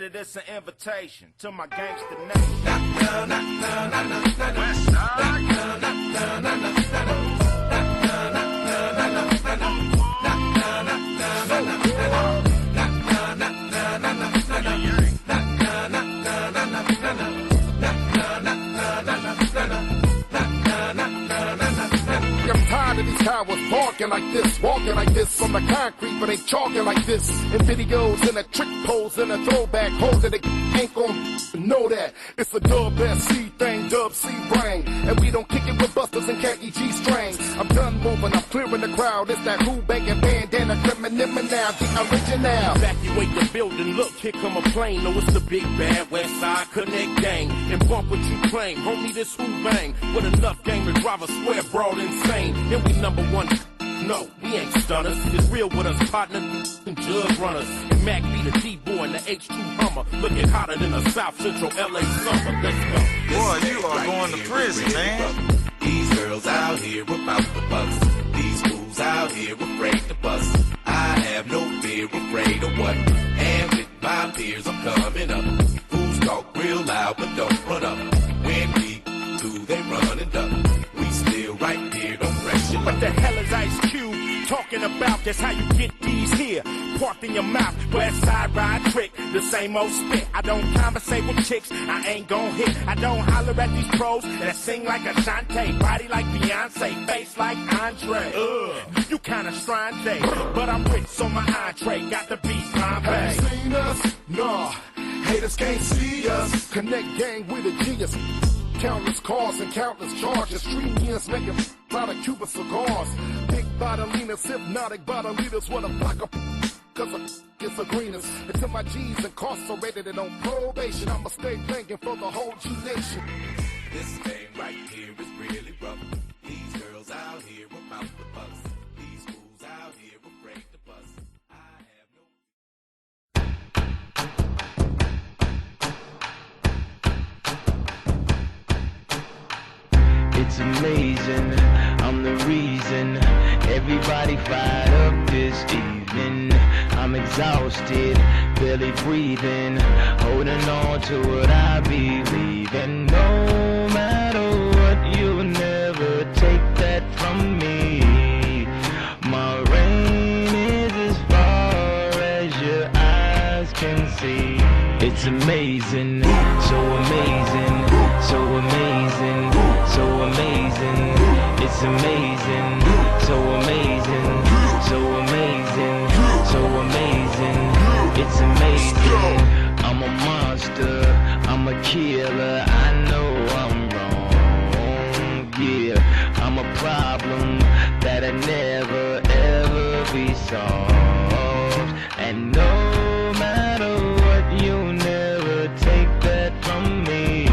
Consider this an invitation to my gangster nation. West I'm tired of these cowards barking like this, walking like this on the concrete, but ain't chalking like this. In videos, in a trick pose, in a throwback pose that they ain't gon' know that. It's a dub SC thing, dub C brain. And we don't kick it with busters and khaki G strings. I'm done moving, I'm clearing the crowd. It's that who banging bandana, criminal now, the original. Evacuate the building, look, here come a plane. No, it's the big bad West Side Connect gang. And bump what you claim, homie, this who bang. With enough game to drive a square broad insane. And we number one. No, we ain't stunners. It's real with us, partner and jug runners. And Mac be the D-boy and the H2 Hummer. Looking hotter than a South Central LA summer. Let's go. Boy, you are going to prison, man. These girls out here about the bust. These fools out here afraid to bust. I have no fear, afraid of what? And with my peers, I'm coming up. Fools talk real loud, but don't run up. When we do, they run and duck. We still right here, don't pressure. What the hell is Ice Cube talking about? That's how you get these here. Parked in your mouth, West Side ride trick. The same old spit. I don't conversate with chicks, I ain't gon' hit. I don't holler at these pros that sing like Ashanti. Body like Beyonce, face like Andre. You kinda strange, but I'm rich, so my entree got the beat, my Have you seen us? Nah, haters can't see us. Connect gang with a genius. Countless cars and countless charges. Street years making out of Cuban cigars. Big bodilinas, hypnotic bodilinas with a block of cause it's the greenest. Until my G's incarcerated and on probation, I'ma stay thinking for the whole G nation. This thing right here is really rough. These girls out here about the bust. These fools out here afraid to bust. I have no... It's amazing, I'm the reason everybody fired up this evening. I'm exhausted, barely breathing, holding on to what I believe in. No matter what, you'll never take that from me. My reign is as far as your eyes can see. It's amazing, so amazing, so amazing, so amazing. It's amazing, so amazing, so amazing, so amazing. It's amazing. I'm a monster, I'm a killer. I know I'm wrong, yeah. I'm a problem that'll never ever be solved. And no matter what, you'll never take that from me.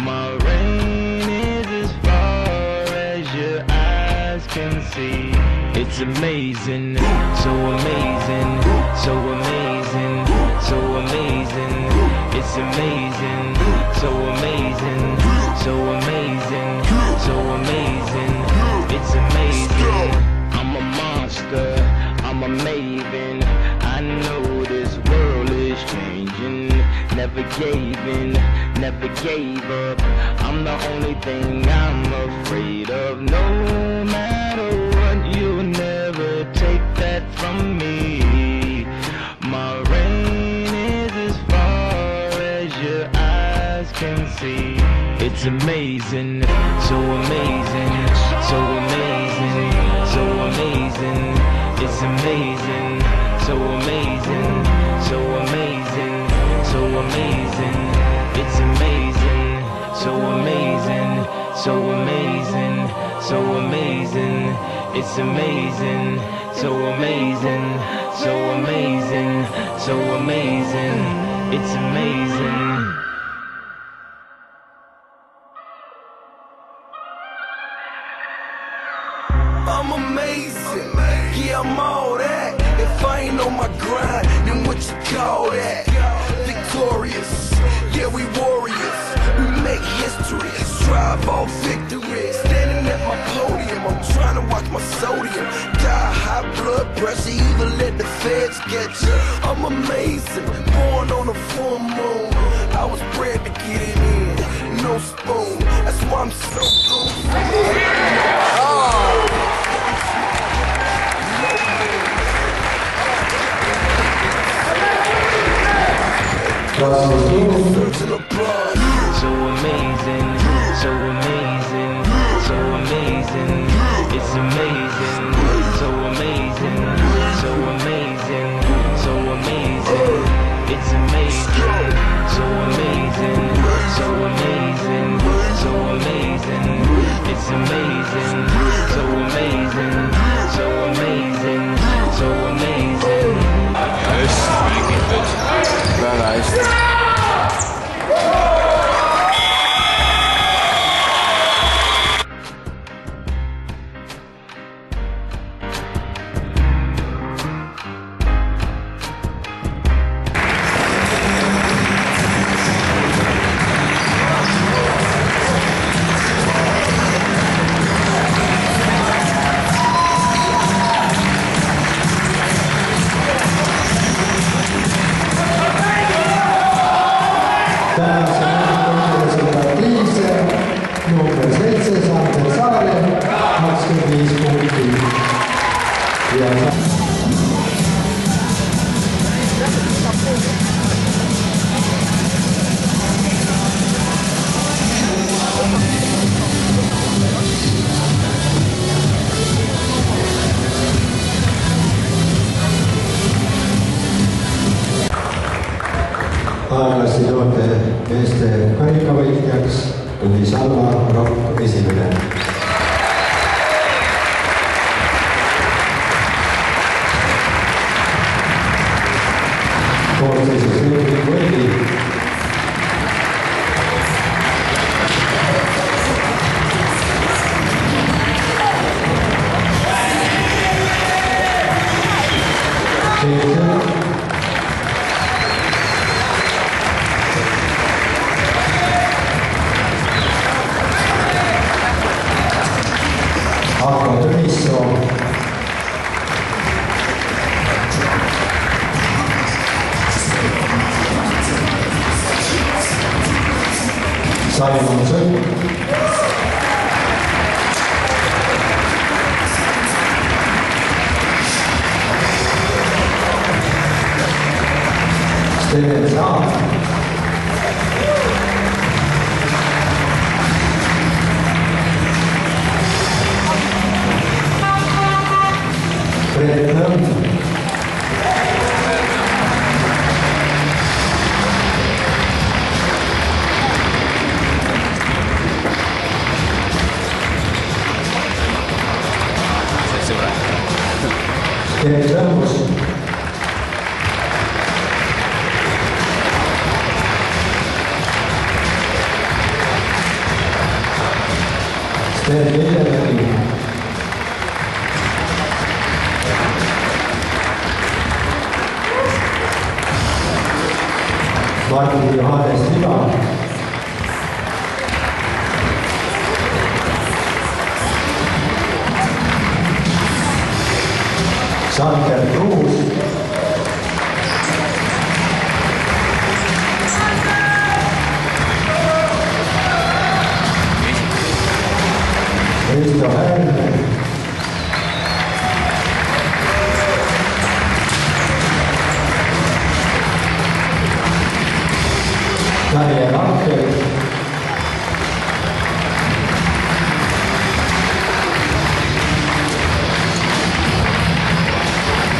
My reign is as far as your eyes can see. It's amazing, so amazing, so amazing, so amazing. It's amazing, so amazing, so amazing, so amazing. It's amazing. I'm a monster, I'm a maven. I know this world is changing. Never gave in, never gave up. I'm the only thing I'm afraid of. No matter what, you'll never take that from me. My reign is as far as your eyes can see. It's amazing, so amazing, so amazing, so amazing. It's amazing, so amazing, so amazing, so amazing. It's amazing, so amazing, so amazing, so amazing. It's amazing, so amazing, so amazing, so amazing. It's amazing. I'm amazing, yeah, I'm all that. If I ain't on my grind, then what you call that? Victorious, yeah, we warriors. We make history. victory. Strive all victory. Standing at my podium, I'm trying to watch my sodium. Die high blood pressure, either let the feds get you. I'm amazing, born on a full moon. I was bred to get it in, no spoon. That's why I'm so good. So amazing, so amazing, so amazing. It's amazing, so amazing, so amazing, so amazing. It's amazing, so amazing, so amazing, so amazing. It's amazing, so amazing, so amazing, so amazing. Very nice. Number 7 Sander Saare, 25 punkti. Aeglasti toote meeste karikavõitjaks tuli Salva Rokk esimene. Koosseisus Ludvig Võidi. Akko Tõnissoo. Simon Sõnn. Steven Saar. Brett Nõmm. Ken Tõmbus. Sten Lillemägi. Martin Johannes Liba. Sander Kruus. Risto Härm. Daniel Ankel.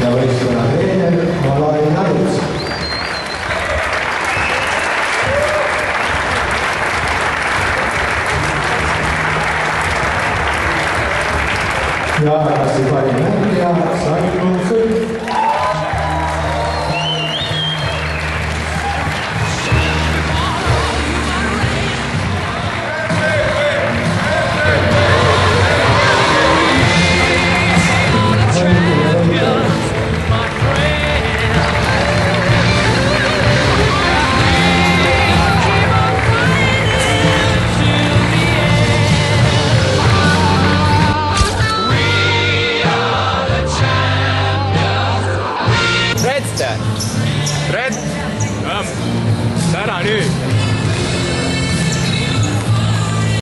Ja võistkonna treener Malari Narus. Ja aegasti pani mängija Simon Sõnn. Red, sära nüüd.